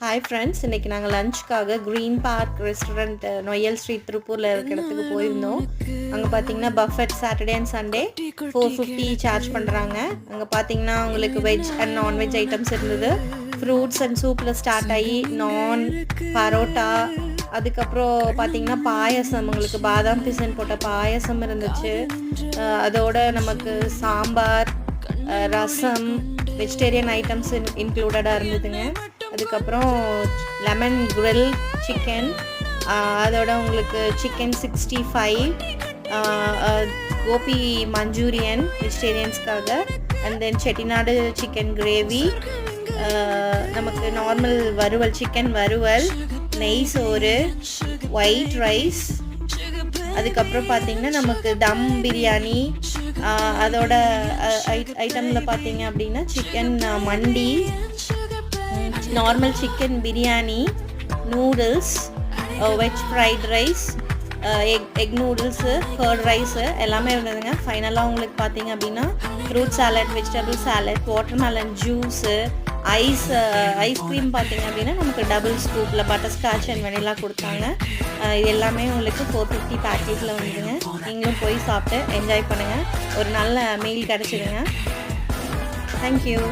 Hi friends, இன்றைக்கி நாங்கள் லஞ்சுக்காக green park restaurant Noyyal street திருப்பூரில் இருக்க இடத்துக்கு போயிருந்தோம். அங்கே பார்த்தீங்கன்னா buffet Saturday and Sunday 450 charge பண்ணுறாங்க. அங்கே பார்த்தீங்கன்னா உங்களுக்கு வெஜ் அண்ட் நான்வெஜ் ஐட்டம்ஸ் இருந்தது. ஃப்ரூட்ஸ் அண்ட் சூப்பில் ஸ்டார்ட் ஆகி நான், பரோட்டா, அதுக்கப்புறம் பார்த்தீங்கன்னா பாயசம், உங்களுக்கு பாதாம் பிசன் போட்ட பாயசம் இருந்துச்சு. அதோட நமக்கு சாம்பார், ரசம், வெஜிடேரியன் ஐட்டம்ஸ் இன்க்ளூடடாக இருந்ததுங்க. அதுக்கப்புறம் லெமன் கிரில் சிக்கன், அதோட உங்களுக்கு சிக்கன் 65, கோபி மஞ்சூரியன் வெஜிடேரியன்ஸ்க்காக, and then Chettinad chicken gravy, நமக்கு நார்மல் வறுவல், சிக்கன் வறுவல், நெய் சோறு, ஒயிட் ரைஸ், அதுக்கப்புறம் பார்த்திங்கன்னா நமக்கு தம் பிரியாணி, அதோட ஐட்டமில் பார்த்தீங்க அப்படின்னா சிக்கன் மண்டி, normal chicken biryani, noodles, veg fried rice, egg noodles, curd rice எல்லாமே இருந்ததுங்க. ஃபைனலாக உங்களுக்கு பார்த்தீங்க அப்படின்னா fruit salad, vegetable salad, watermelon juice, ice cream பார்த்தீங்க அப்படின்னா நமக்கு டபுள் ஸ்கூப்பில் பட்டர் ஸ்காட்ச் அண்ட் வெனிலா கொடுத்தாங்க. இது எல்லாமே உங்களுக்கு 450 பேக்கேஜில் வந்துடுங்க. நீங்களும் போய் சாப்பிட்டு என்ஜாய் பண்ணுங்கள். ஒரு நல்ல மீல் கிடச்சிடுங்க. தேங்க்யூ.